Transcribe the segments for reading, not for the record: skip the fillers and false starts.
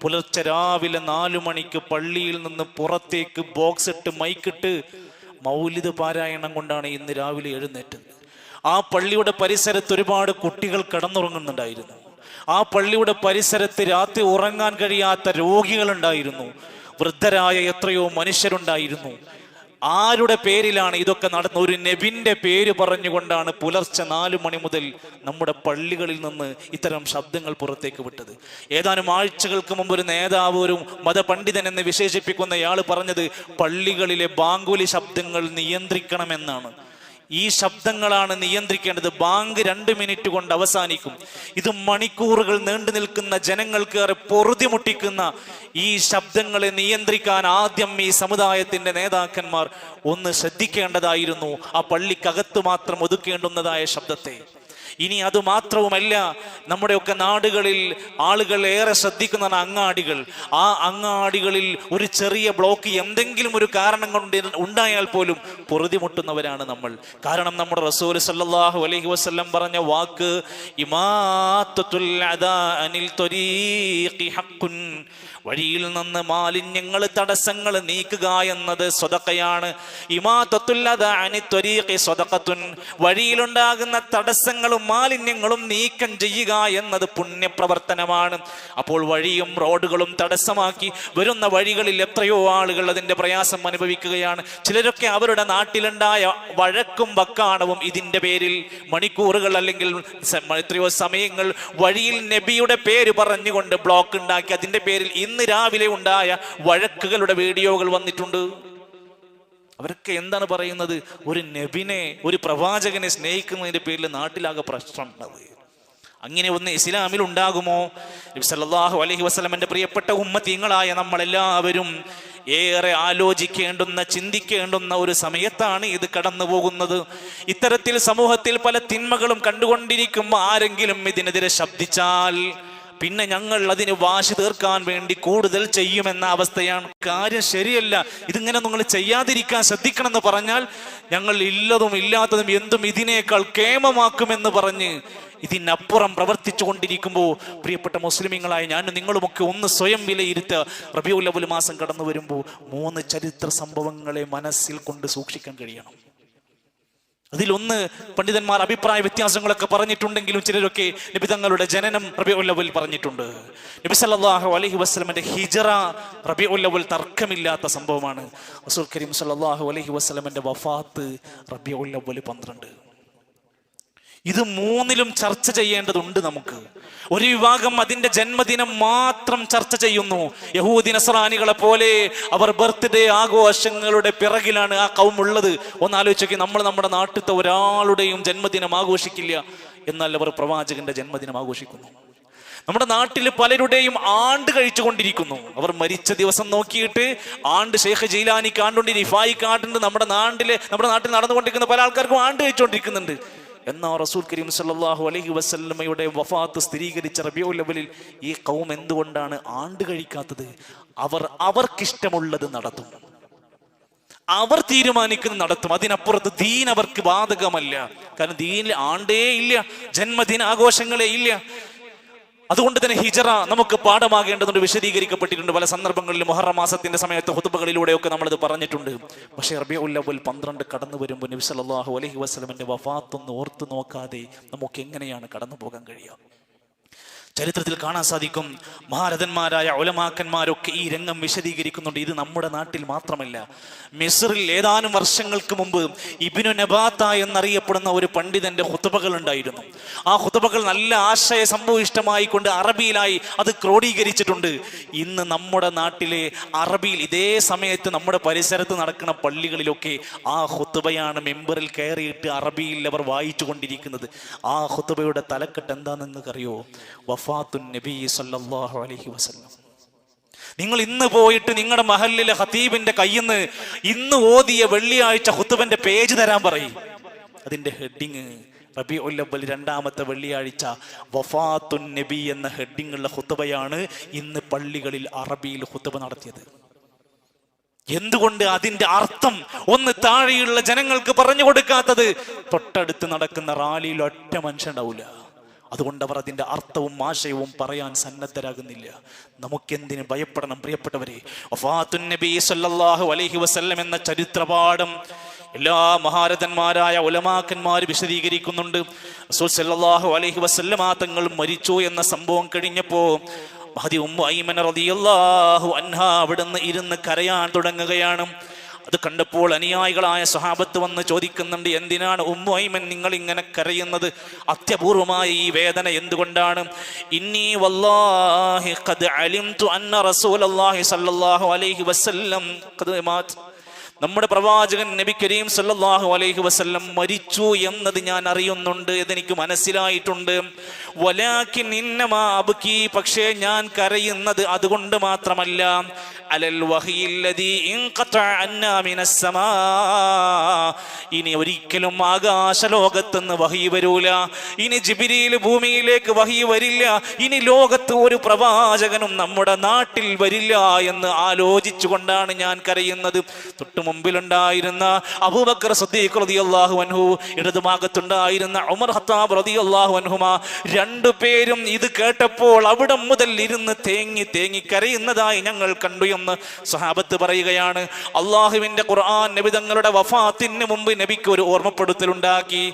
പുലർച്ചെ രാവിലെ 4 മണിക്ക് പള്ളിയിൽ നിന്ന് പുറത്തേക്ക് ബോക്സ് ഇട്ട് മൈക്കിട്ട് മൗലിദ് പാരായണം കൊണ്ടാണ് ഇന്ന് രാവിലെ എഴുന്നേറ്റത്. ആ പള്ളിയുടെ പരിസരത്ത് ഒരുപാട് കുട്ടികൾ കിടന്നുറങ്ങുന്നുണ്ടായിരുന്നു. ആ പള്ളിയുടെ പരിസരത്ത് രാത്രി ഉറങ്ങാൻ കഴിയാത്ത രോഗികളുണ്ടായിരുന്നു. വൃദ്ധരായ എത്രയോ മനുഷ്യരുണ്ടായിരുന്നു. ആരുടെ പേരിലാണ് ഇതൊക്കെ നടന്നത്? ഒരു നബിന്റെ പേര് പറഞ്ഞുകൊണ്ടാണ് പുലർച്ചെ 4 മണി മുതൽ നമ്മുടെ പള്ളികളിൽ നിന്ന് ഇത്തരം ശബ്ദങ്ങൾ പുറത്തേക്ക് വിട്ടത്. ഏതാനും ആഴ്ചകൾക്ക് മുമ്പ് ഒരു നേതാവ്, ഒരു മതപണ്ഡിതൻ എന്ന് വിശേഷിപ്പിക്കുന്നയാൾ പറഞ്ഞത് പള്ളികളിലെ ബാങ്കുലി ശബ്ദങ്ങൾ നിയന്ത്രിക്കണമെന്നാണ്. ഈ ശബ്ദങ്ങളാണ് നിയന്ത്രിക്കേണ്ടത്. ബാങ്ക് 2 മിനിറ്റ് കൊണ്ട് അവസാനിക്കും. ഇത് മണിക്കൂറുകൾ നീണ്ടു നിൽക്കുന്ന, ജനങ്ങൾക്ക് ഏറെ പൊറുതിമുട്ടിക്കുന്ന ഈ ശബ്ദങ്ങളെ നിയന്ത്രിക്കാൻ ആദ്യം ഈ സമുദായത്തിന്റെ നേതാക്കന്മാർ ഒന്ന് ശ്രദ്ധിക്കേണ്ടതായിരുന്നു. ആ പള്ളിക്കകത്ത് മാത്രം ഒതുക്കേണ്ടുന്നതായ ശബ്ദത്തെ. ഇനി അത് മാത്രവുമല്ല, നമ്മുടെയൊക്കെ നാടുകളിൽ ആളുകൾ ഏറെ ശ്രദ്ധിക്കുന്നതാണ് അങ്ങാടികൾ. ആ അങ്ങാടികളിൽ ഒരു ചെറിയ ബ്ലോക്ക് എന്തെങ്കിലും ഒരു കാരണം കൊണ്ട് ഉണ്ടായാൽ പോലും പൊറുതിമുട്ടുന്നവരാണ് നമ്മൾ. കാരണം നമ്മുടെ റസൂൽ സല്ലല്ലാഹു അലൈഹി വസല്ലം പറഞ്ഞ വാക്ക് ഇമാത്തത്തുൽ അദാ അനിൽ ത്വരീഖി ഹഖ്ഖുൻ, വഴിയിൽ നിന്ന് മാലിന്യങ്ങൾ, തടസ്സങ്ങൾ നീക്കുക എന്നത് സ്വതക്കയാണ്. ഇമാത്തത്തുൽ അദാ അനി ത്വരീഖി സ്വതഖത്തുൻ, വഴിയിലുണ്ടാകുന്ന തടസ്സങ്ങളും മാലിന്യങ്ങളും നീക്കം ചെയ്യുക എന്നത് പുണ്യപ്രവർത്തനമാണ്. അപ്പോൾ വഴിയും റോഡുകളും തടസ്സമാക്കി വരുന്ന വഴികളിൽ എത്രയോ ആളുകൾ അതിന്റെ പ്രയാസം അനുഭവിക്കുകയാണ്. ചിലരൊക്കെ അവരുടെ നാട്ടിലുണ്ടായ വഴക്കും വക്കാണവും ഇതിന്റെ പേരിൽ മണിക്കൂറുകൾ അല്ലെങ്കിൽ എത്രയോ സമയങ്ങൾ വഴിയിൽ നബിയുടെ പേര് പറഞ്ഞുകൊണ്ട് ബ്ലോക്ക് ഉണ്ടാക്കി. അതിന്റെ പേരിൽ ഇന്ന് രാവിലെ ഉണ്ടായ വഴക്കുകളുടെ വീഡിയോകൾ വന്നിട്ടുണ്ട്. അവരൊക്കെ എന്താണ് പറയുന്നത്? ഒരു നബിനെ, ഒരു പ്രവാചകനെ സ്നേഹിക്കുന്നതിന്റെ പേരിൽ നാട്ടിലാകെ പ്രശ്നമുണ്ടാവുക. അങ്ങനെ ഒന്ന് ഇസ്ലാമിൽ ഉണ്ടാകുമോ? നബി സല്ലല്ലാഹു അലൈഹി വസല്ലമയുടെ പ്രിയപ്പെട്ട ഉമ്മത്തീങ്ങളായ നമ്മളെല്ലാവരും ഏറെ ആലോചിക്കേണ്ടുന്ന, ചിന്തിക്കേണ്ടുന്ന ഒരു സമയത്താണ് ഇത് കടന്നു പോകുന്നത്. ഇത്തരത്തിൽ സമൂഹത്തിൽ പല തിന്മകളും കണ്ടുകൊണ്ടിരിക്കുമ്പോൾ ആരെങ്കിലും ഇതിനെതിരെ ശബ്ദിച്ചാൽ പിന്നെ ഞങ്ങൾ അതിന് വാശി തീർക്കാൻ വേണ്ടി കൂടുതൽ ചെയ്യുമെന്ന അവസ്ഥയാണ്. കാര്യം ശരിയല്ല, ഇതിങ്ങനെ നിങ്ങൾ ചെയ്യാതിരിക്കാൻ ശ്രദ്ധിക്കണം എന്ന് പറഞ്ഞാൽ ഞങ്ങൾ ഇല്ലതും ഇല്ലാത്തതും എന്തും ഇതിനേക്കാൾ കേമമാക്കുമെന്ന് പറഞ്ഞ് ഇതിനപ്പുറം പ്രവർത്തിച്ചു കൊണ്ടിരിക്കുമ്പോൾ പ്രിയപ്പെട്ട മുസ്ലിമീങ്ങളായ ഞാനും നിങ്ങളുമൊക്കെ ഒന്ന് സ്വയം വിലയിരുത്തുക. റബീഉൽ അവ്വൽ മാസം കടന്നു വരുമ്പോൾ 3 ചരിത്ര സംഭവങ്ങളെ മനസ്സിൽ കൊണ്ട് സൂക്ഷിക്കാൻ കഴിയണം. അതിലൊന്ന്, പണ്ഡിതന്മാർ അഭിപ്രായ വ്യത്യാസങ്ങളൊക്കെ പറഞ്ഞിട്ടുണ്ടെങ്കിലും ചിലരൊക്കെ നബി തങ്ങളുടെ ജനനം റബീഉൽ അവ്വൽ പറഞ്ഞിട്ടുണ്ട്. നബി സല്ലല്ലാഹു അലൈഹി വസല്ലമയുടെ ഹിജ്റ റബീഉൽ അവ്വൽ തർക്കമില്ലാത്ത സംഭവമാണ്. റസൂൽ കരീം സല്ലല്ലാഹു അലൈഹി വസല്ലമയുടെ വഫാത്ത് റബീഉൽ അവ്വൽ 12. ഇത് 3ലും ചർച്ച ചെയ്യേണ്ടതുണ്ട് നമുക്ക്. ഒരു വിഭാഗം അതിന്റെ ജന്മദിനം മാത്രം ചർച്ച ചെയ്യുന്നു. യഹൂദി നസ്രാനികളെ പോലെ അവർ ബർത്ത്ഡേ ആഘോഷങ്ങളുടെ പിറകിലാണ് ആ കൗം ഉള്ളത്. ഒന്ന് ആലോചിച്ചോക്കി, നമ്മൾ നമ്മുടെ നാട്ടിലത്തെ ഒരാളുടെയും ജന്മദിനം ആഘോഷിക്കില്ല, എന്നാൽ അവർ പ്രവാചകന്റെ ജന്മദിനം ആഘോഷിക്കുന്നു. നമ്മുടെ നാട്ടിൽ പലരുടെയും ആണ്ട് കഴിച്ചുകൊണ്ടിരിക്കുന്നു. അവർ മരിച്ച ദിവസം നോക്കിയിട്ട് ആണ്ട് ഷെയ്ഖ് ജീലാനിക്ക് ആണ്ടുണ്ട്, റിഫായിക്ക് ആണ്ടുണ്ട്. നമ്മുടെ നാട്ടിൽ നടന്നുകൊണ്ടിരിക്കുന്ന പല ആൾക്കാർക്കും ആണ്ട് കഴിച്ചുകൊണ്ടിരിക്കുന്നുണ്ട്. എന്നാൽ റസൂൽ കരീം സല്ലല്ലാഹു അലൈഹി വസല്ലമയുടെ വഫാത്ത് സ്ഥിരീകരിച്ച റബീഉൽ അവ്വലിൽ ഈ ഖൗം എന്തുകൊണ്ടാണ് ആണ്ട് കഴിക്കാത്തത്? അവർക്കിഷ്ടമുള്ളത് നടത്തും, അവർ തീരുമാനിക്കുന്നത് നടത്തും. അതിനപ്പുറത്ത് ദീൻ അവർക്ക് ബാധകമല്ല. കാരണം ദീനിൽ ആണ്ടേ ഇല്ല, ജന്മദിനാഘോഷങ്ങളേ ഇല്ല. അതുകൊണ്ട് തന്നെ ഹിജ്റ നമുക്ക് പാഠമാകേണ്ടതുണ്ട്, വിശദീകരിക്കപ്പെട്ടിട്ടുണ്ട് പല സന്ദർഭങ്ങളിലും. മുഹറം മാസത്തിന്റെ സമയത്ത് ഖുതുബകളിലൂടെയൊക്കെ നമ്മളത് പറഞ്ഞിട്ടുണ്ട്. പക്ഷേ റബീഉൽ അവ്വൽ 12 കടന്നു വരുമ്പോൾ നബി സല്ലല്ലാഹു അലൈഹി വസല്ലമയുടെ വഫാത്തൊന്ന് ഓർത്തു നോക്കാതെ നമുക്ക് എങ്ങനെയാണ് കടന്നു പോകാൻ കഴിയുക? ചരിത്രത്തിൽ കാണാൻ സാധിക്കും, മഹാരഥന്മാരായ ഉലമാക്കന്മാരൊക്കെ ഈ രംഗം വിശദീകരിക്കുന്നുണ്ട്. ഇത് നമ്മുടെ നാട്ടിൽ മാത്രമല്ല, മിസ്റിൽ ഏതാനും വർഷങ്ങൾക്ക് മുമ്പ് ഇബ്നു നബാത്ത എന്നറിയപ്പെടുന്ന ഒരു പണ്ഡിതന്റെ ഖുതുബകൾ ഉണ്ടായിരുന്നു. ആ ഖുതുബകൾ നല്ല ആശയ സംഭവിഷ്ടമായി കൊണ്ട് അറബിയിലായി അത് ക്രോഡീകരിച്ചിട്ടുണ്ട്. ഇന്ന് നമ്മുടെ നാട്ടിലെ അറബിയിൽ ഇതേ സമയത്ത് നമ്മുടെ പരിസരത്ത് നടക്കുന്ന പള്ളികളിലൊക്കെ ആ ഖുതുബയാണ് മെമ്പറിൽ കയറിയിട്ട് അറബിയിൽ അവർ വായിച്ചു കൊണ്ടിരിക്കുന്നത്. ആ ഖുതുബയുടെ തലക്കെട്ട് എന്താണെന്ന് നിങ്ങൾക്കറിയോ? വഫാത്തുൻ നബി സല്ലല്ലാഹു അലൈഹി വസല്ലം. നിങ്ങൾ ഇന്ന് പോയിട്ട് നിങ്ങളുടെ മഹല്ലിലെ ഖതീബിന്റെ കയ്യിൽ നിന്ന് ഇന്ന് ഓതിയ വെള്ളിയാഴ്ച ഖുതുബന്റെ പേജ് തരാൻ പറയും. അതിന്റെ ഹെഡിങ് റബീഉൽ അവ്വൽ 2ാമത്തെ വെള്ളിയാഴ്ച വഫാത്തുൻ നബി എന്ന ഹെഡിങ് ഉള്ള ഖുതുബയാണ് ഇന്ന് പള്ളികളിൽ അറബിയിൽ ഖുതുബ നടത്തിയത്. എന്തുകൊണ്ട് അതിന്റെ അർത്ഥം ഒന്ന് താഴെയുള്ള ജനങ്ങൾക്ക് പറഞ്ഞു കൊടുക്കാത്തത്? തൊട്ടടുത്ത് നടക്കുന്ന റാലിയിൽ ഒറ്റ മനുഷ്യൻ ഉണ്ടാവില്ല. അതുകൊണ്ട് അവർ അതിൻ്റെ അർത്ഥവും ആശയവും പറയാൻ സന്നദ്ധരാകുന്നില്ല. നമുക്കെന്തിന് ഭയപ്പെടണം പ്രിയപ്പെട്ടവരെ? വഫാത്തുൻ നബി സല്ലല്ലാഹു അലൈഹി വസല്ലം എന്ന ചരിത്രപാഠം എല്ലാ മഹാരഥന്മാരായ ഉലമാക്കന്മാർ വിശദീകരിക്കുന്നുണ്ട്. റസൂൽ സല്ലല്ലാഹു അലൈഹി വസല്ലമ തങ്ങൾ മരിച്ചു എന്ന സംഭവം കഴിഞ്ഞപ്പോൾ മഹദി ഉമ്മു ഐമൻ റളിയല്ലാഹു അൻഹ അവിടുന്ന് ഇരുന്ന് കരയാൻ തുടങ്ങുകയാണ്. അത് കണ്ടപ്പോൾ അനുയായികളായ സ്വഹാബത്ത് വന്ന് ചോദിക്കുന്നുണ്ട്, എന്തിനാണ് ഉമ്മു ഐമൻ നിങ്ങൾ ഇങ്ങനെ കരയുന്നത്? അത്യപൂർവമായ ഈ വേദന എന്തുകൊണ്ടാണ്? ഇന്നി വല്ലാഹി ഖദ് അലിംതു അന്ന റസൂലല്ലാഹി സല്ലല്ലാഹു അലൈഹി വസല്ലം ഖദ് മാത്, നമ്മുടെ പ്രവാചകൻ നബി കരീം സല്ലല്ലാഹു അലൈഹി വസല്ലം മരിച്ചു എന്നത് ഞാൻ അറിയുന്നുണ്ട്, ഇതെനിക്ക് മനസ്സിലായിട്ടുണ്ട്. വലാകിൻ ഇന്നമാ അബ്കി, പക്ഷേ ഞാൻ കരയുന്നത് അതുകൊണ്ട് മാത്രമല്ല, അലൽ വഹിയില്ലദീ ഇൻഖതഅ അന്നാ മിനസ് സമാ, ഇനി ഒരിക്കലും ആകാശലോകത്തുനിന്ന് വഹി വരൂല, ഇനി ജിബ്രീൽ ഭൂമിയിലേക്ക് വഹി വരില്ല, ഇനി ലോകത്ത് ഒരു പ്രവാചകനും നമ്മുടെ നാട്ടിൽ വരില്ല എന്ന് ആലോചിച്ചുകൊണ്ടാണ് ഞാൻ കരയുന്നത്. തൊട്ടു മുമ്പിലുണ്ടായിരുന്ന അബൂബക്കർ സിദ്ദീഖ് റളിയല്ലാഹു അൻഹു, ഇടതുഭാഗത്തുണ്ടായിരുന്ന ഉമർ ഖത്താബ് റളിയല്ലാഹു അൻഹുമാ, രണ്ടുപേരും ഇത് കേട്ടപ്പോൾ അവിടെ മുതൽ ഇരുന്ന് തേങ്ങി തേങ്ങി കരയുന്നതായി ഞങ്ങൾ കണ്ടു എന്ന് സ്വഹാബത്ത് പറയുകയാണ്. അള്ളാഹുവിന്റെ ഖുർആൻ നബി തങ്ങളുടെ വഫാത്തിന് മുമ്പ് നബിക്ക് ഒരു ഓർമ്മപ്പെടുത്തലുണ്ടാക്കി.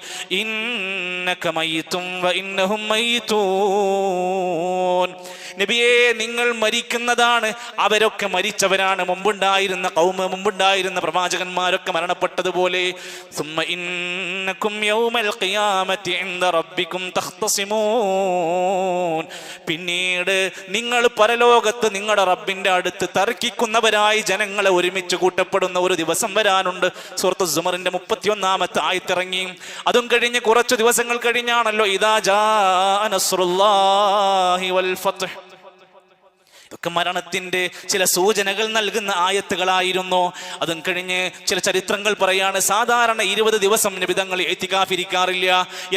ഇന്നക മയ്യിതും വ ഇന്നഹും മയ്യിതൂൻ, നബിയേ നിങ്ങൾ മരിക്കുന്നതാണ്, അവരൊക്കെ മരിച്ചവരാണ്. മുമ്പുണ്ടായിരുന്ന ഖൗമ്, മുമ്പുണ്ടായിരുന്ന പ്രവാചകന്മാരൊക്കെ മരണപ്പെട്ടതുപോലെ. സുമ്മ ഇന്നകും യൗമൽ ഖിയാമത്തി ഇൻദ റബ്ബികും തഖ്തസിമൂൻ, പിന്നീട് നിങ്ങൾ പരലോകത്ത് നിങ്ങളുടെ റബ്ബിന്റെ അടുത്ത് തർക്കിക്കുന്നവരായി ജനങ്ങളെ ഒരുമിച്ച് കൂട്ടപ്പെടുന്ന ഒരു ദിവസം വരാനുണ്ട്. സൂറത്ത് സുമറിന്റെ 31-ാമത്തെ ആയത്തിറങ്ങി. അതും കഴിഞ്ഞ് കുറച്ചു ദിവസങ്ങൾ കഴിഞ്ഞാണല്ലോ ഇദാ ജാ നസ്റുല്ലാഹി വൽ ഫത്ഹ്. ഇതൊക്കെ മരണത്തിന്റെ ചില സൂചനകൾ നൽകുന്ന ആയത്തുകളായിരുന്നു. അതും കഴിഞ്ഞ് ചില ചരിത്രങ്ങൾ പറയാണ്, സാധാരണ 20 ദിവസം നബിതങ്ങൾ ഇഅ്തികാഫിരിക്കാറില്ല,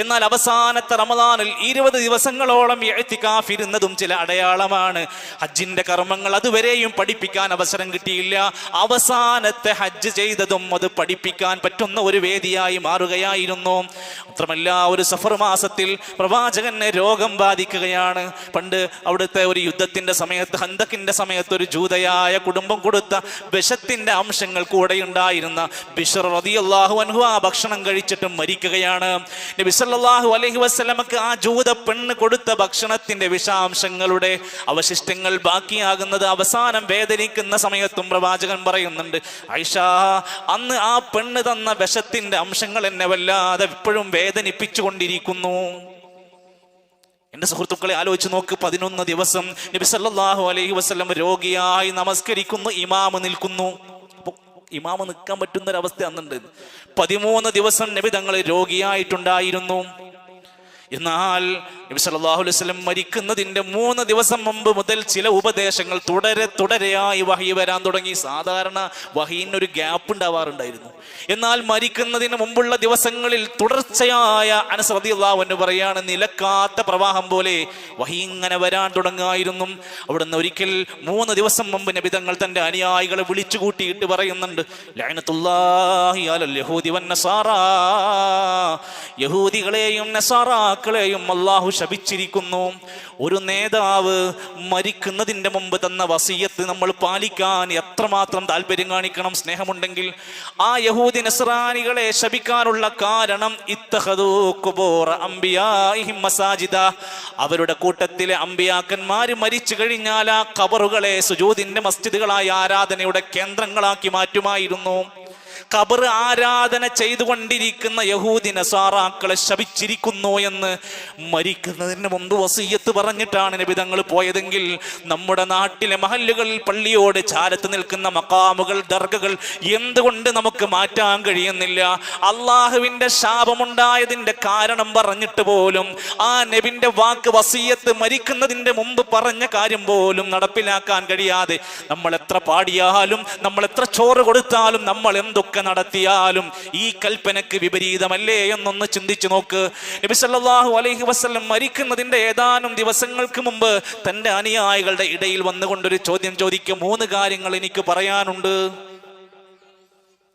എന്നാൽ അവസാനത്തെ റമദാനിൽ 20 ദിവസങ്ങളോളം ഇഅ്തികാഫിരുന്നതും ചില അടയാളമാണ്. ഹജ്ജിന്റെ കർമ്മങ്ങൾ അതുവരെയും പഠിപ്പിക്കാൻ അവസരം കിട്ടിയില്ല, അവസാനത്തെ ഹജ്ജ് ചെയ്തതും അത് പഠിപ്പിക്കാൻ പറ്റുന്ന ഒരു വേദിയായി മാറുകയായിരുന്നു. മാത്രമല്ല, ഒരു സഫർ മാസത്തിൽ പ്രവാചകനെ രോഗം ബാധിക്കുകയാണ്. പണ്ട് അവിടുത്തെ ഒരു യുദ്ധത്തിന്റെ സമയത്ത്, ഹന്തക്കിന്റെ സമയത്ത്, ഒരു ജൂതയായ കുടുംബം കൊടുത്ത വിഷത്തിന്റെ അംശങ്ങൾ കൂടെ ഉണ്ടായിരുന്ന ബിശ്ർ റളിയല്ലാഹു അൻഹു ആ ഭക്ഷണം കഴിച്ചിട്ട് മരിക്കുകയാണ്. നബി സല്ലല്ലാഹു അലൈഹി വസല്ലമക്ക് ആ ജൂത പെണ്ണ് കൊടുത്ത ഭക്ഷണത്തിന്റെ വിഷാംശങ്ങളുടെ അവശിഷ്ടങ്ങൾ ബാക്കിയാകുന്നത് അവസാനം വേദനിക്കുന്ന സമയത്തും പ്രവാചകൻ പറയുന്നുണ്ട്, ആയിഷ, അന്ന് ആ പെണ്ണ് തന്ന വിഷത്തിന്റെ അംശങ്ങൾ എന്നെ വല്ലാതെ ഇപ്പോഴും വേദനിപ്പിച്ചു കൊണ്ടിരിക്കുന്നു. എന്റെ സുഹൃത്തുക്കളെ ആലോചിച്ച് നോക്ക്, 11 ദിവസം നബി സല്ലല്ലാഹു അലൈഹി വസല്ലം രോഗിയായി നമസ്കരിക്കുന്നു, ഇമാമ് നിൽക്കുന്നു. ഇമാമ് നിൽക്കാൻ പറ്റുന്നൊരവസ്ഥ അന്നുണ്ട്. 13 ദിവസം നബി തങ്ങൾ രോഗിയായിട്ടുണ്ടായിരുന്നു. എന്നാൽ നബി സല്ലല്ലാഹു അലൈഹി വസല്ലം മരിക്കുന്നതിന്റെ 3 ദിവസം മുമ്പ് മുതൽ ചില ഉപദേശങ്ങൾ തുടരെയായി വഹി വരാൻ തുടങ്ങി. സാധാരണ വഹീനൊരു ഗ്യാപ്പ് ഉണ്ടാവാറുണ്ടായിരുന്നു, എന്നാൽ മരിക്കുന്നതിന് മുമ്പുള്ള ദിവസങ്ങളിൽ തുടർച്ചയായ അനസ് റളിയല്ലാഹു അൻഹു പറയാണ്, നിലക്കാത്ത പ്രവാഹം പോലെ വഹി ഇങ്ങനെ വരാൻ തുടങ്ങുമായിരുന്നു. അവിടുന്ന് ഒരിക്കൽ 3 ദിവസം മുമ്പ് നബി തങ്ങൾ തന്റെ അനുയായികളെ വിളിച്ചു കൂട്ടിയിട്ട് പറയുന്നുണ്ട്, ലഅനത്തുല്ലാഹി അലൽ യഹൂദി വൻ നസാറാ, യഹൂദികളെയും നസാറാക്കളെയും അല്ലാഹു ശപിച്ചിരിക്കുന്നു. ഒരു നേതാവ് മരിക്കുന്നതിന്റെ മുമ്പ് തന്ന വസിയത്ത് നമ്മൾ പാലിക്കാൻ എത്രമാത്രം താല്പര്യം കാണിക്കണം. സ്നേഹമുണ്ടെങ്കിൽ ആ യഹൂദി നസ്രാനികളെ ശപിക്കാനുള്ള കാരണം, ഇത്തഖദൂ ഖുബൂറ അംബിയാഇഹിം മസാജിദ, അവരുടെ കൂട്ടത്തിലെ അമ്പിയാക്കന്മാർ മരിച്ചു കഴിഞ്ഞാൽ ആ ഖബറുകളെ സുജൂദിന്റെ മസ്ജിദുകളായ ആരാധനയുടെ കേന്ദ്രങ്ങളാക്കി മാറ്റുമായിരുന്നു. ഖബർ ആരാധന ചെയ്തുകൊണ്ടിരിക്കുന്ന യഹൂദി നസാറാക്കളെ ശപിച്ചിരിക്കുന്നു എന്ന് മരിക്കുന്നതിന് മുമ്പ് വസിയത്ത് പറഞ്ഞിട്ടാണ് നബി തങ്ങൾ പോയതെങ്കിൽ, നമ്മുടെ നാട്ടിലെ മഹല്ലുകളിൽ പള്ളിയോട് ചാരത്ത് നിൽക്കുന്ന മഖാമുകൾ, ദർഗകൾ എന്തുകൊണ്ട് നമുക്ക് മാറ്റാൻ കഴിയുന്നില്ല? അള്ളാഹുവിന്റെ ശാപമുണ്ടായതിന്റെ കാരണം പറഞ്ഞിട്ട് പോലും ആ നബിന്റെ വാക്ക്, വസിയത്ത് മരിക്കുന്നതിന്റെ മുമ്പ് പറഞ്ഞ കാര്യം പോലും നടപ്പിലാക്കാൻ കഴിയാതെ നമ്മൾ എത്ര പാടിയാലും, നമ്മൾ എത്ര ചോറ് കൊടുത്താലും, നമ്മൾ എന്തൊക്കെ നടത്തിയാലും ഈ കൽപ്പനക്ക് വിപരീതമല്ലേ എന്നൊന്ന് ചിന്തിച്ചു നോക്ക്. നബി സല്ലല്ലാഹു അലൈഹി വസല്ലം മരിക്കുന്നതിന്റെ ഏതാനും ദിവസങ്ങൾക്ക് മുമ്പ് തന്റെ അനുയായികളുടെ ഇടയിൽ വന്നുകൊണ്ടൊരു ചോദ്യം ചോദിക്കും, 3 കാര്യങ്ങൾ എനിക്ക് പറയാനുണ്ട്.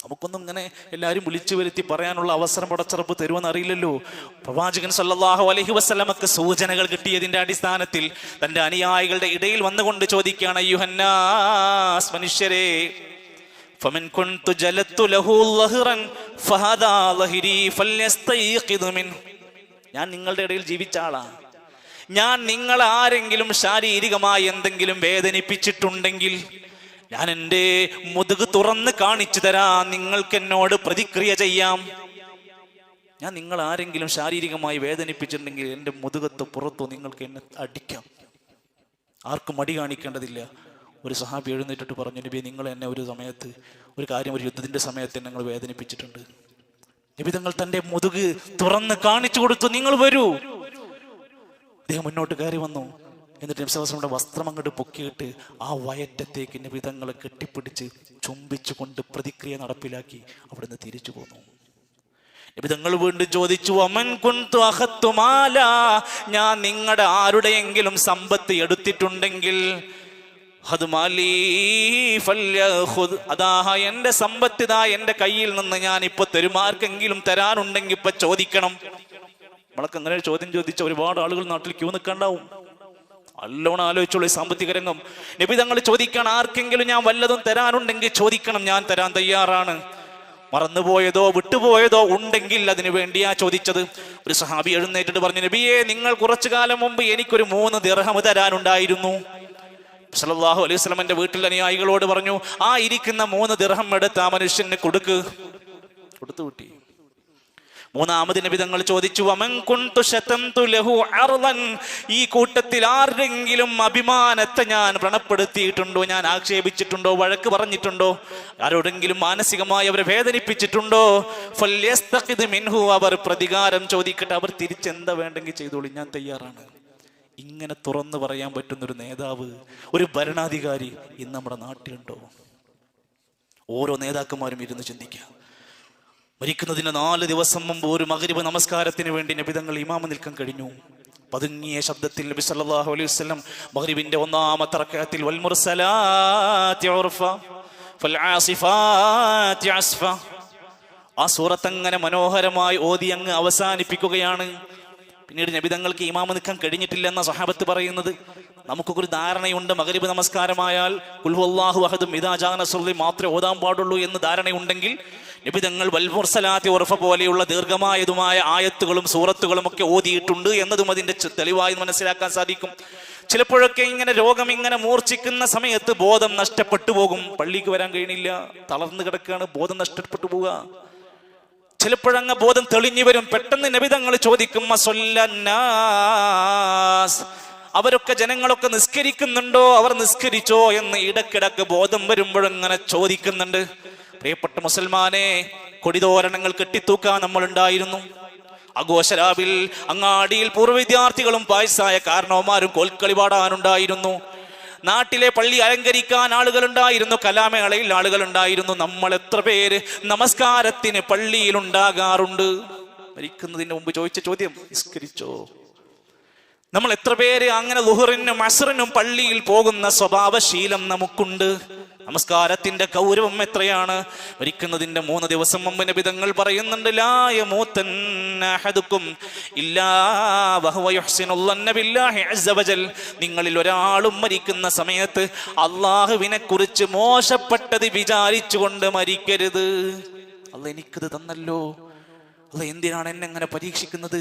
നമുക്കൊന്നും ഇങ്ങനെ എല്ലാവരും വിളിച്ചു വരുത്തി പറയാനുള്ള അവസരം പടച്ചറപ്പ് തരുമെന്ന് അറിയില്ലല്ലോ. പ്രവാചകൻ സല്ലല്ലാഹു അലൈഹി വസല്ലമക്ക് സൂചനകൾ കിട്ടിയതിന്റെ അടിസ്ഥാനത്തിൽ തന്റെ അനുയായികളുടെ ഇടയിൽ വന്നുകൊണ്ട് ചോദിക്കുകയാണ്, അയ്യുഹന്നാസ്, മനുഷ്യരെ, ഫമൻ കുൻതു ജലത്തു ലഹു ലഹ്റൻ ഫഹദാ ലഹ്രി ഫൽയസ്തയ്ഖിദ് മിൻഹു. ഞാൻ നിങ്ങളുടെ ഇടയിൽ ജീവിച്ച ആളാ. ഞാൻ നിങ്ങളെ ആരെങ്കിലും ശാരീരികമായി എന്തെങ്കിലും വേദനിപ്പിച്ചിട്ടുണ്ടെങ്കിൽ ഞാൻ എൻ്റെ മുതുക് തുറന്ന് കാണിച്ചു തരാം, നിങ്ങൾക്ക് എന്നോട് പ്രതിക്രിയ ചെയ്യാം. ഞാൻ നിങ്ങൾ ആരെങ്കിലും ശാരീരികമായി വേദനിപ്പിച്ചിട്ടുണ്ടെങ്കിൽ എൻ്റെ മുതുകത്ത് പുറത്തോ നിങ്ങൾക്ക് എന്നെ അടിക്കാം, ആർക്കും മടി കാണിക്കേണ്ടതില്ല. ഒരു സഹാബി എഴുന്നേറ്റിട്ട് പറഞ്ഞു, നബി, നിങ്ങൾ എന്നെ ഒരു സമയത്ത് ഒരു കാര്യം, ഒരു യുദ്ധത്തിന്റെ സമയത്ത് നിങ്ങൾ വേദനിപ്പിച്ചിട്ടുണ്ട്. നബി തങ്ങൾ തൻ്റെ മുതുക് തുറന്ന് കാണിച്ചു കൊടുത്തു, നിങ്ങൾ വരൂ. അദ്ദേഹം മുന്നോട്ട് കയറി വന്നു. എന്നിട്ട് നബി സല്ലല്ലാഹു അലൈഹി വസല്ലമയുടെ വസ്ത്രം അങ്ങോട്ട് പൊക്കിയിട്ട് ആ വയറ്റത്തേക്ക് നബി തങ്ങളെ കെട്ടിപ്പിടിച്ച് ചുംബിച്ചുകൊണ്ട് പ്രതിക്രിയ നടപ്പിലാക്കി അവിടുന്ന് തിരിച്ചു പോന്നു. നബി തങ്ങൾ വീണ്ടും ചോദിച്ചു, അമൻ കുൻതു അഖത്തു മാല, ഞാൻ നിങ്ങളുടെ ആരുടെയെങ്കിലും സമ്പത്ത് എടുത്തിട്ടുണ്ടെങ്കിൽ അത് മാലി ഫല്യഖുദ്, അതാ എന്റെ സമ്പത്ത് ഇതാ എന്റെ കയ്യിൽ നിന്ന് ഞാൻ ഇപ്പൊ തരും, ആർക്കെങ്കിലും തരാനുണ്ടെങ്കിൽ ഇപ്പൊ ചോദിക്കണം. നമ്മളൊക്കെ അങ്ങനെ ഒരു ചോദ്യം ചോദിച്ച ഒരുപാട് ആളുകൾ നാട്ടിൽ ക്യൂ നിൽക്കണ്ടാവും. നല്ലോണം ആലോചിച്ചോളൂ ഈ സാമ്പത്തിക രംഗം. നബി തങ്ങൾ ചോദിക്കണം, ആർക്കെങ്കിലും ഞാൻ വല്ലതും തരാനുണ്ടെങ്കിൽ ചോദിക്കണം, ഞാൻ തരാൻ തയ്യാറാണ്. മറന്നുപോയതോ വിട്ടുപോയതോ ഉണ്ടെങ്കിൽ അതിനു വേണ്ടിയാ ചോദിച്ചത്. ഒരു സഹാബി എഴുന്നേറ്റിട്ട് പറഞ്ഞു, നബിയെ, നിങ്ങൾ കുറച്ചു കാലം മുമ്പ് എനിക്കൊരു 3 ദിർഹം തരാനുണ്ടായിരുന്നു. സല്ലല്ലാഹു അലൈഹി വസല്ലമയുടെ വീട്ടിൽ അനുയായികളോട് പറഞ്ഞു, ആ ഇരിക്കുന്ന 3 ദിർഹം എടുത്ത് ആ മനുഷ്യന് കൊടുത്തു വിട്ടി. മൂന്നാമത് നബി തങ്ങൾ ചോദിച്ചു, അമൻ കുൻതു ശതംതു ലഹു അർളൻ, ഈ കൂട്ടത്തിൽ ആരെങ്കിലും അഭിമാനത്തെ ഞാൻ വ്രണപ്പെടുത്തിയിട്ടുണ്ടോ, ഞാൻ ആക്ഷേപിച്ചിട്ടുണ്ടോ, വഴക്ക് പറഞ്ഞിട്ടുണ്ടോ, ആരോടെങ്കിലും മാനസികമായി അവരെ വേദനിപ്പിച്ചിട്ടുണ്ടോ, ഫല്യസ്തഖിദ് മിൻഹു, അവർ പ്രതികാരം ചോദിക്കട്ടെ, അവർ തിരിച്ചെന്താ വേണ്ടെങ്കിൽ ചെയ്തോളൂ, ഞാൻ തയ്യാറാണ്. ഇങ്ങനെ തുറന്നു പറയാൻ പറ്റുന്നൊരു നേതാവ്, ഒരു ഭരണാധികാരി ഇന്ന് നമ്മുടെ നാട്ടിലുണ്ടോ? ഓരോ നേതാക്കന്മാരും ഇരുന്ന് ചിന്തിക്കുക. മരിക്കുന്നതിന് 4 ദിവസം മുമ്പ് ഒരു മഗ്രിബ് നമസ്കാരത്തിന് വേണ്ടി നബി തങ്ങൾ ഇമാമ നിൽക്കാൻ കഴിഞ്ഞു. പതുങ്ങിയ ശബ്ദത്തിൽ നബി സല്ലല്ലാഹു അലൈഹി വസല്ലം മഗ്രിബിന്റെ 1-ാമത്തെ റക്അത്തിൽ വൽ മുർസലാത്തി ഉർഫ ഫൽ ആസിഫാത്തി അസ്ഫ, ആ സൂറത്ത് അങ്ങനെ മനോഹരമായി ഓതി അങ്ങ് അവസാനിപ്പിക്കുകയാണ്. പിന്നീട് നബി തങ്ങൾക്ക് ഇമാമ നിൽക്കാൻ കഴിഞ്ഞിട്ടില്ല എന്ന സഹാബത്ത് പറയുന്നത്. നമുക്കൊക്കെ ഒരു ധാരണയുണ്ട്, മഗ്രിബ് നമസ്കാരമായാൽ ഖുൽ ഹുവല്ലാഹു അഹദും ഇദാ ജാഅ നസ്റുല്ലാഹി മാത്രമേ ഓതാൻ പാടുള്ളൂ എന്ന് ധാരണയുണ്ടെങ്കിൽ നബി തങ്ങൾ വൽ മുർസലാത്തി ഉർഫ പോലെയുള്ള ദീർഘമായതുമായ ആയത്തുകളും സൂറത്തുകളും ഒക്കെ ഓതിയിട്ടുണ്ട് എന്നതും അതിന്റെ തെളിവായി മനസ്സിലാക്കാൻ സാധിക്കും. ചിലപ്പോഴൊക്കെ ഇങ്ങനെ രോഗം ഇങ്ങനെ മൂർച്ഛിക്കുന്ന സമയത്ത് ബോധം നഷ്ടപ്പെട്ടു പോകും, പള്ളിക്ക് വരാൻ കഴിയണില്ല, തളർന്നു കിടക്കുകയാണ്, ബോധം നഷ്ടപ്പെട്ടു പോവുക. ചിലപ്പോഴങ്ങ് ബോധം തെളിഞ്ഞു വരും. പെട്ടെന്ന് നബി തങ്ങൾ ചോദിക്കും, അവരൊക്കെ ജനങ്ങളൊക്കെ നിസ്കരിക്കുന്നുണ്ടോ, അവർ നിസ്കരിച്ചോ എന്ന് ഇടക്കിടക്ക് ബോധം വരുമ്പോഴങ്ങനെ ചോദിക്കുന്നുണ്ട്. പ്രിയപ്പെട്ട മുസൽമാനെ, കൊടിതോരണങ്ങൾ കെട്ടിത്തൂക്കാൻ നമ്മൾ ഉണ്ടായിരുന്നു. ആഘോഷരാവിൽ അങ്ങാടിയിൽ പൂർവ്വ വിദ്യാർത്ഥികളും പായസായ കാരണവന്മാരും കോൽക്കളി പാടാനുണ്ടായിരുന്നു. നാട്ടിലെ പള്ളി അലങ്കരിക്കാൻ ആളുകളുണ്ടായിരുന്നു, കലാമേളയിൽ ആളുകളുണ്ടായിരുന്നു. നമ്മൾ എത്ര പേര് നമസ്കാരത്തിന് പള്ളിയിൽ ഉണ്ടാകാറുണ്ട്? മരിക്കുന്നതിന് മുമ്പ് ചോദിച്ച ചോദ്യം, നിസ്കരിച്ചോ? നമ്മൾ എത്ര പേര് അങ്ങനെ ളുഹറിനും അസ്റിനും പള്ളിയിൽ പോകുന്ന സ്വഭാവശീലം നമുക്കുണ്ട്? നമസ്കാരത്തിന്റെ ഗൗരവം എത്രയാണ്? മരിക്കുന്നതിന്റെ 3 ദിവസം മുമ്പ് നബി തങ്ങൾ പറയുന്നുണ്ട്, ലാ യമൂതന്ന അഹദുക്കും ഇല്ലാ വഹുവ യുഹ്സിനുല്ലന്ന ബില്ലാഹി അസ്സ വജൽ, നിങ്ങളിൽ ഒരാളും മരിക്കുന്ന സമയത്ത് അല്ലാഹുവിനെ കുറിച്ച് മോശപ്പെട്ടത് വിചാരിച്ചുകൊണ്ട് മരിക്കരുത്. അല്ലാഹ് എനിക്കത് തന്നല്ലോ, അല്ല എന്തിനാണ് എന്നെ അങ്ങനെ പരീക്ഷിക്കുന്നത്,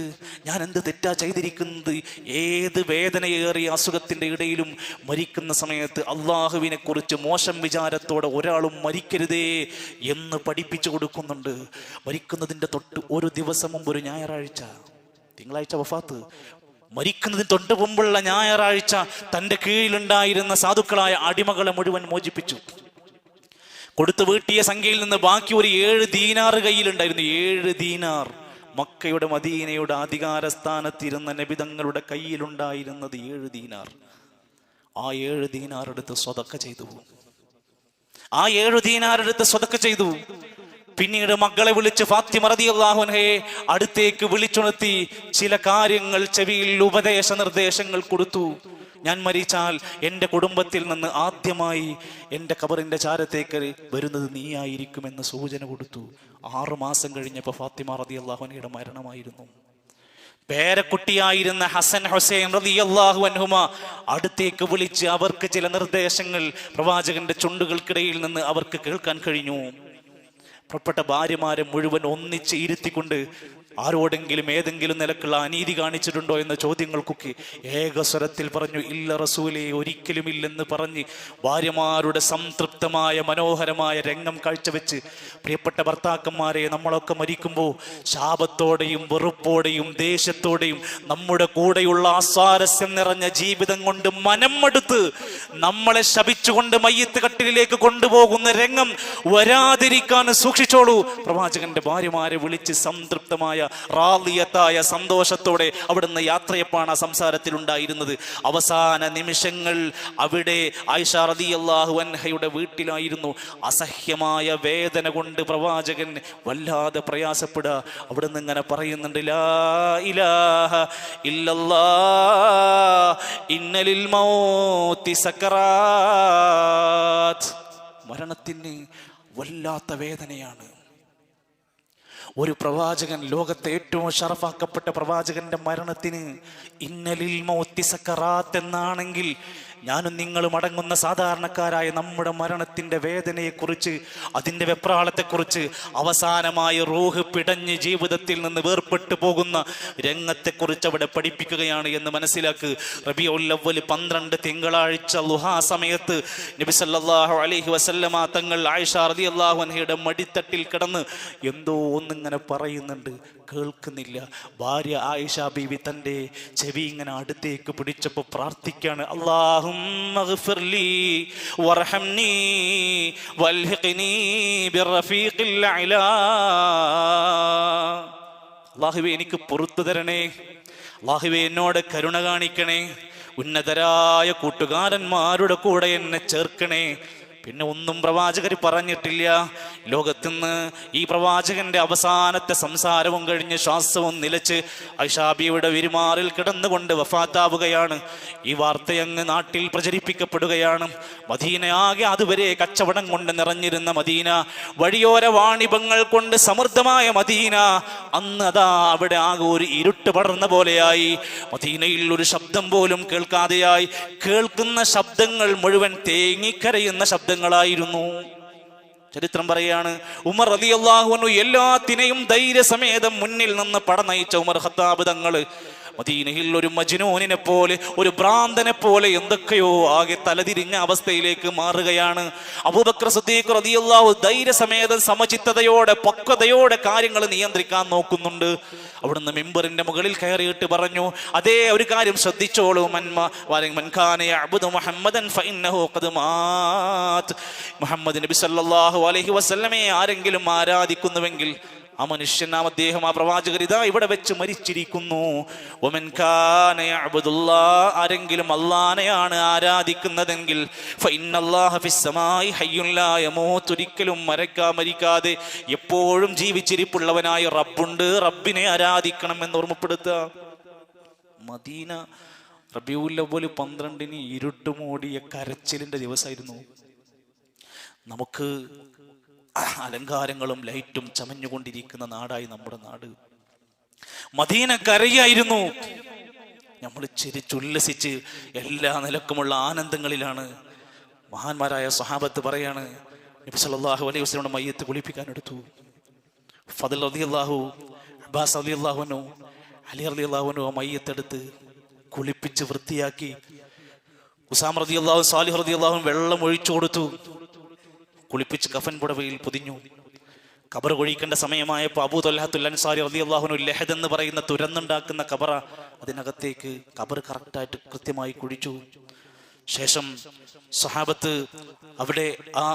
ഞാൻ എന്ത് തെറ്റാ ചെയ്തിരിക്കുന്നത്? ഏത് വേദനയേറിയ അസുഖത്തിന്റെ ഇടയിലും മരിക്കുന്ന സമയത്ത് അള്ളാഹുവിനെ കുറിച്ച് മോശം വിചാരത്തോടെ ഒരാളും മരിക്കരുതേ എന്ന് പഠിപ്പിച്ചു കൊടുക്കുന്നുണ്ട്. മരിക്കുന്നതിന്റെ തൊട്ട് ഒരു ദിവസം മുമ്പ്, ഒരു ഞായറാഴ്ച, തിങ്കളാഴ്ച വഫാത്ത്, മരിക്കുന്നതിന് തൊട്ട് മുമ്പുള്ള ഞായറാഴ്ച തൻ്റെ കീഴിലുണ്ടായിരുന്ന സാധുക്കളായ അടിമകളെ മുഴുവൻ മോചിപ്പിച്ചു. കൊടുത്തു വീട്ടിയ സംഖ്യയിൽ നിന്ന് ബാക്കി ഒരു 7 ദീനാർ കയ്യിലുണ്ടായിരുന്നു. 7 ദീനാർ മക്കയുടെ മദീനയുടെ അധികാര സ്ഥാനത്തിരുന്ന നബി തങ്ങളുടെ കയ്യിലുണ്ടായിരുന്നത് 7 ദീനാർ. ആ 7 ദീനാർ എടുത്ത് സ്വതക്ക ചെയ്തു. ആ 7 ദീനാർ എടുത്ത് സ്വതക്ക ചെയ്തു. പിന്നീട് മകളെ വിളിച്ച് ഫാത്തിമ റളിയല്ലാഹു അൻഹയെ അടുത്തേക്ക് വിളിച്ചുണർത്തി ചില കാര്യങ്ങൾ ചെവിയിൽ ഉപദേശ നിർദ്ദേശങ്ങൾ കൊടുത്തു. ഞാൻ മരിച്ചാൽ എൻ്റെ കുടുംബത്തിൽ നിന്ന് ആദ്യമായി എൻ്റെ ഖബറിൻ്റെ ചാരത്തേക്ക് വരുന്നത് നീയായിരിക്കുമെന്ന് സൂചന കൊടുത്തു. 6 മാസം കഴിഞ്ഞപ്പോൾ ഫാത്തിമ റളിയല്ലാഹു അൻഹയുടെ മരണമായിരുന്നു. പേരക്കുട്ടിയായിരുന്ന ഹസൻ ഹുസൈൻ റളിയല്ലാഹു അൻഹുമ അടുത്തേക്ക് വിളിച്ച് അവർക്ക് ചില നിർദ്ദേശങ്ങൾ പ്രവാചകന്റെ ചുണ്ടുകൾക്കിടയിൽ നിന്ന് അവർക്ക് കേൾക്കാൻ കഴിഞ്ഞു. പുറപ്പെട്ട ഭാര്യമാരെ മുഴുവൻ ഒന്നിച്ച് ഇരുത്തിക്കൊണ്ട് ആരോടെങ്കിലും ഏതെങ്കിലും നിലക്കുള്ള അനീതി കാണിച്ചിട്ടുണ്ടോ എന്ന ചോദ്യങ്ങൾക്കൊക്കെ ഏകസ്വരത്തിൽ പറഞ്ഞു, ഇല്ല റസൂലേ, ഒരിക്കലുമില്ലെന്ന് പറഞ്ഞ് ഭാര്യമാരുടെ സംതൃപ്തമായ മനോഹരമായ രംഗം കാഴ്ചവെച്ച് പ്രിയപ്പെട്ട ഭർത്താക്കന്മാരെ, നമ്മളൊക്കെ മരിക്കുമ്പോൾ ശാപത്തോടെയും വെറുപ്പോടെയും ദേഷ്യത്തോടെയും നമ്മുടെ കൂടെയുള്ള ആസ്വാരസ്യം നിറഞ്ഞ ജീവിതം കൊണ്ട് മനമെടുത്ത് നമ്മളെ ശപിച്ചുകൊണ്ട് മയ്യത്ത് കട്ടിലേക്ക് കൊണ്ടുപോകുന്ന രംഗം വരാതിരിക്കാൻ സൂക്ഷിച്ചോളൂ. പ്രവാചകന്റെ ഭാര്യമാരെ വിളിച്ച് സംതൃപ്തമായ റാളിയത്തായ സന്തോഷത്തോടെ അവിടുന്ന് യാത്രയപ്പാണ് ആ സംസാരത്തിൽ ഉണ്ടായിരുന്നത്. അവസാന നിമിഷങ്ങൾ അവിടെ ആയിഷ റളിയല്ലാഹു അൻഹയുടെ വീട്ടിലായിരുന്നു. അസഹ്യമായ വേദന കൊണ്ട് പ്രവാചകൻ വല്ലാതെ പ്രയാസപ്പെടുക. അവിടുന്ന് ഇങ്ങനെ പറയുന്നുണ്ട്, ലാ ഇലാഹ ഇല്ലല്ലാഹ് ഇന്നലിൽ മൗതി സക്കറാത്ത്. മരണത്തിന് വല്ലാത്ത വേദനയാണ്. ഒരു പ്രവാചകൻ, ലോകത്തെ ഏറ്റവും ഷറഫാക്കപ്പെട്ട പ്രവാചകന്റെ മരണത്തിന് ഇന്നലിൽ മൗതി സക്കറാത്ത് എന്നാണെങ്കിൽ, ഞാനും നിങ്ങളും അടങ്ങുന്ന സാധാരണക്കാരായ നമ്മുടെ മരണത്തിന്റെ വേദനയെക്കുറിച്ച്, അതിൻ്റെ വെപ്രാളത്തെക്കുറിച്ച്, അവസാനമായി റൂഹ് പിടഞ്ഞ് ജീവിതത്തിൽ നിന്ന് വേർപെട്ടു പോകുന്ന രംഗത്തെക്കുറിച്ച് അവിടെ പഠിപ്പിക്കുകയാണ് എന്ന് മനസ്സിലാക്ക്. റബീഉൽ അവ്വൽ 12 തിങ്കളാഴ്ച ളുഹാ സമയത്ത് നബി സല്ലല്ലാഹു അലൈഹി വസല്ലമ തങ്ങൾ ആയിഷ റളിയല്ലാഹു അൻഹയുടെ മടിത്തട്ടിൽ കിടന്ന് എന്തോ ഒന്നിങ്ങനെ പറയുന്നുണ്ട്, കേൾക്കുന്നില്ല. ഭാര്യ ആയിഷ ബീവി തൻ്റെ ചെവി ഇങ്ങനെ അടുത്തേക്ക് പിടിച്ചപ്പോൾ പ്രാർത്ഥിക്കാണ്, അല്ലാഹുമ്മ ഗ്ഫിർലി വർഹംനി വൽഹിഖ്നി ബിർറഫീഖിൽ അഅ്ലാ. അല്ലാഹുവേ, എനിക്ക് പുറത്തു തരണേ, അല്ലാഹുവേ എന്നോട് കരുണ കാണിക്കണേ, ഉന്നതരായ കൂട്ടുകാരന്മാരുടെ കൂടെ എന്നെ ചേർക്കണേ. പിന്നെ ഒന്നും പ്രവാചകർ പറഞ്ഞിട്ടില്ല. ലോകത്തുനിന്ന് ഈ പ്രവാചകന്റെ അവസാനത്തെ സംസാരവും കഴിഞ്ഞ് ശ്വാസവും നിലച്ച് ഐഷാബിയുടെ വിരുമാറിൽ കിടന്നുകൊണ്ട് വഫാത്താവുകയാണ്. ഈ വാർത്തയങ്ങ് നാട്ടിൽ പ്രചരിപ്പിക്കപ്പെടുകയാണ്. മദീനയാകെ അതുവരെ കച്ചവടം കൊണ്ട് നിറഞ്ഞിരുന്ന മദീന, വഴിയോര വാണിഭങ്ങൾ കൊണ്ട് സമൃദ്ധമായ മദീന, അന്ന് അതാ അവിടെ ആകെ ഒരു ഇരുട്ട് പടർന്ന പോലെയായി. മദീനയിൽ ഒരു ശബ്ദം പോലും കേൾക്കാതെയായി. കേൾക്കുന്ന ശബ്ദങ്ങൾ മുഴുവൻ തേങ്ങിക്കരയുന്ന ശബ്ദങ്ങളായിരുന്നു. ചരിത്രം പറയാണ്, ഉമർ റളിയല്ലാഹു അൻഹു എല്ലാത്തിനെയും ധൈര്യസമേതം മുന്നിൽ നിന്ന് പടനയിച്ച ഉമർ ഖത്താബ് തങ്ങള് മദീനയിൽ ഒരു മജ്നൂനിനെ പോലെ, ഒരു ഭ്രാന്തനെ പോലെ എന്തൊക്കെയോ ആകെ തലതിരിഞ്ഞ അവസ്ഥയിലേക്ക് മാറുകയാണ്. അബൂബക്കർ സിദ്ദീഖ് റളിയല്ലാഹു ധൈര്യസമേതം സമചിത്തതയോടെ പക്വതയോടെ കാര്യങ്ങൾ നിയന്ത്രിക്കാൻ നോക്കുന്നുണ്ട്. അവിടുന്ന് മിമ്പറിന്റെ മുകളിൽ കയറിയിട്ട് പറഞ്ഞു, അതേ ഒരു കാര്യം ശ്രദ്ധിച്ചോളൂ, മുഹമ്മദ് നബി സല്ലല്ലാഹു അലൈഹി വസല്ലമയെ ആരെങ്കിലും ആരാധിക്കുന്നുവെങ്കിൽ ആ മനുഷ്യൻ, അദ്ദേഹം, ആ പ്രവാചകർ ഇതാ ഇവിടെ വെച്ച് മരിച്ചിരിക്കുന്നു. ആരെങ്കിലും അല്ലാഹനെയാണ് ആരാധിക്കുന്നതെങ്കിൽ ഒരിക്കലും മരിക്കാതെ എപ്പോഴും ജീവിച്ചിരിപ്പുള്ളവനായ റബ്ബുണ്ട്, റബ്ബിനെ ആരാധിക്കണം എന്ന് ഓർമ്മപ്പെടുത്തുക. മദീന റബീഉൽ അവ്വൽ 12 ഇരുട്ടുമൂടിയ കരച്ചിലിന്റെ ദിവസമായിരുന്നു. നമുക്ക് അലങ്കാരങ്ങളും ലൈറ്റും ചമഞ്ഞുകൊണ്ടിരിക്കുന്ന നാടായി നമ്മുടെ നാട്. മദീന കരയായിരുന്നു. നമ്മൾ ചിരിച്ചുല്ലസിച്ച് എല്ലാ നിലക്കുമുള്ള ആനന്ദങ്ങളിലാണ്. മഹാന്മാരായ സ്വഹാബത്ത് പറയാണ്, നബി സല്ലല്ലാഹു അലൈഹി വസല്ലമയുടെ മയ്യത്ത് കുളിപ്പിക്കാൻ എടുത്തു. ഫദ്ൽ റളിയല്ലാഹു, അബ്ബാസ് റളിയല്ലാഹു അൻഹു, അലി റളിയല്ലാഹു അൻഹു ആ മയ്യത്തെടുത്ത് കുളിപ്പിച്ച് വൃത്തിയാക്കി. ഉസാമ റളിയല്ലാഹു, സാലിഹ് റളിയല്ലാഹു വെള്ളം ഒഴിച്ചു കൊടുത്തു. കുളിപ്പിച്ച് കഫൻ പുടവയിൽ പൊതിഞ്ഞു. ഖബർ കുഴിക്കേണ്ട സമയമായപ്പോൾ അബൂ ത്വൽഹത്തുൽ അൻസാരി റളിയല്ലാഹു അൻഹു ലഹദ് എന്ന് പറയുന്ന തുരന്നുണ്ടാക്കുന്ന ഖബറ, അതിനകത്തേക്ക് ഖബർ കറക്റ്റായിട്ട് കൃത്യമായി കുഴിച്ചു. ശേഷം സ്വഹാബത്ത് അവിടെ ആ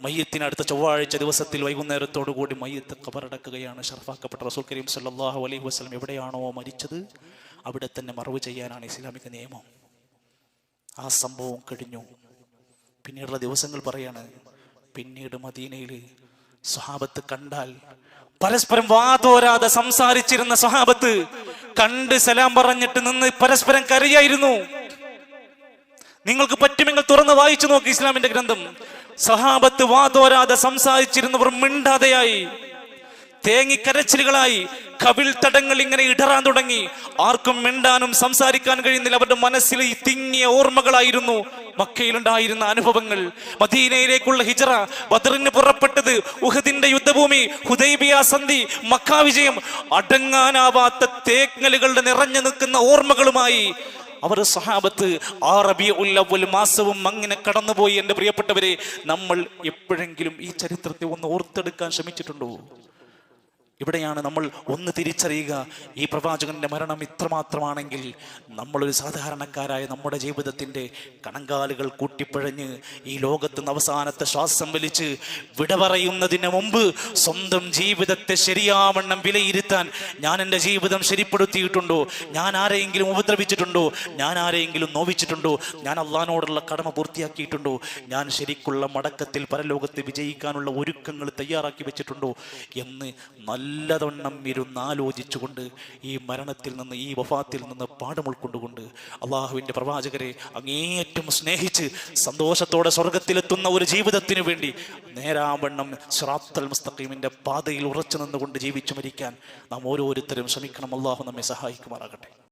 മയ്യത്തിന് അടുത്ത ചൊവ്വാഴ്ച ദിവസത്തിൽ വൈകുന്നേരത്തോടു കൂടി മയ്യത്ത് ഖബറടക്കുകയാണ്. ഷറഫാക്കപ്പെട്ട റസൂൽ കരീം സല്ലല്ലാഹു അലൈഹി വസല്ലം എവിടെയാണോ മരിച്ചത് അവിടെ തന്നെ മറവ് ചെയ്യാനാണ് ഇസ്ലാമിക നിയമം. ആ സംഭവം കഴിഞ്ഞു. പിന്നീടുള്ള ദിവസങ്ങൾ പറയാണ്, പിന്നീട് മദീനയിൽ സ്വഹാബത്ത് കണ്ടാൽ പരസ്പരം വാതോരാതെ സംസാരിച്ചിരുന്ന സ്വഹാബത്ത് കണ്ട് സലാം പറഞ്ഞിട്ട് നിന്ന് പരസ്പരം കരയായിരുന്നു. നിങ്ങൾക്ക് പറ്റുമെങ്കിൽ തുറന്ന് വായിച്ചു നോക്ക് ഇസ്ലാമിന്റെ ഗ്രന്ഥം. സഹാബത്ത് വാതോരാതെ സംസാരിച്ചിരുന്നവർ മിണ്ടാതെയായി, തേങ്ങിക്കരച്ചിലുകളായി, കവിൾ തടങ്ങൾ ഇങ്ങനെ ഇടറാൻ തുടങ്ങി. ആർക്കും മിണ്ടാനും സംസാരിക്കാൻ കഴിയുന്നില്ല. അവരുടെ മനസ്സിൽ ഈ തിങ്ങിയ ഓർമ്മകളായിരുന്നു മക്കയിലുണ്ടായിരുന്ന അനുഭവങ്ങൾ. മദീനയിലേക്കുള്ള ഹിജ്റ, ബദറിന് പുറപ്പെട്ടത്, ഉഹദിന്റെ യുദ്ധഭൂമി, ഹുദൈബിയ സന്ധി, മക്ക വിജയം, അടങ്ങാനാവാത്ത തേങ്ങലുകളുടെ നിറഞ്ഞു നിൽക്കുന്ന ഓർമ്മകളുമായി അവർ സഹാബത്ത് ആ റബീഉൽ അവ്വൽ മാസവും അങ്ങനെ കടന്നുപോയി. എൻ്റെ പ്രിയപ്പെട്ടവരെ, നമ്മൾ എപ്പോഴെങ്കിലും ഈ ചരിത്രത്തെ ഒന്ന് ഓർത്തെടുക്കാൻ ശ്രമിച്ചിട്ടുണ്ടോ? ഇവിടെയാണ് നമ്മൾ ഒന്ന് തിരിച്ചറിയുക, ഈ പ്രവാചകന്റെ മരണം ഇത്രമാത്രമാണെങ്കിൽ നമ്മളൊരു സാധാരണക്കാരായ നമ്മുടെ ജീവിതത്തിൻ്റെ കണങ്കാലുകൾ കൂട്ടിപ്പിഴഞ്ഞ് ഈ ലോകത്ത് നിന്ന് അവസാനത്തെ ശ്വാസം വലിച്ച് വിട പറയുന്നതിന് മുമ്പ് സ്വന്തം ജീവിതത്തെ ശരിയാവണ്ണം വിലയിരുത്താൻ ഞാൻ എൻ്റെ ജീവിതം ശരിപ്പെടുത്തിയിട്ടുണ്ടോ? ഞാൻ ആരെയെങ്കിലും ഉപദ്രവിച്ചിട്ടുണ്ടോ? ഞാൻ ആരെയെങ്കിലും നോവിച്ചിട്ടുണ്ടോ? ഞാൻ അള്ളാഹിനോടുള്ള കടമ പൂർത്തിയാക്കിയിട്ടുണ്ടോ? ഞാൻ ശരിക്കുള്ള മടക്കത്തിൽ പരലോകത്ത് വിജയിക്കാനുള്ള ഒരുക്കങ്ങൾ തയ്യാറാക്കി വെച്ചിട്ടുണ്ടോ എന്ന് നല്ലവണ്ണം ഇരുന്നാലോചിച്ചുകൊണ്ട് ഈ മരണത്തിൽ നിന്ന്, ഈ വഫാത്തിൽ നിന്ന് പാഠം ഉൾക്കൊണ്ടുകൊണ്ട് അള്ളാഹുവിൻ്റെ പ്രവാചകരെ അങ്ങേയറ്റം സ്നേഹിച്ച് സന്തോഷത്തോടെ സ്വർഗത്തിലെത്തുന്ന ഒരു ജീവിതത്തിനു വേണ്ടി നേരാവണ്ണം സിറാത്തുൽ മുസ്തഖീമിൻ്റെ പാതയിൽ ഉറച്ചു നിന്നുകൊണ്ട് ജീവിച്ചു മരിക്കാൻ നാം ഓരോരുത്തരും ശ്രമിക്കണം. അള്ളാഹു നമ്മെ സഹായിക്കുമാറാകട്ടെ.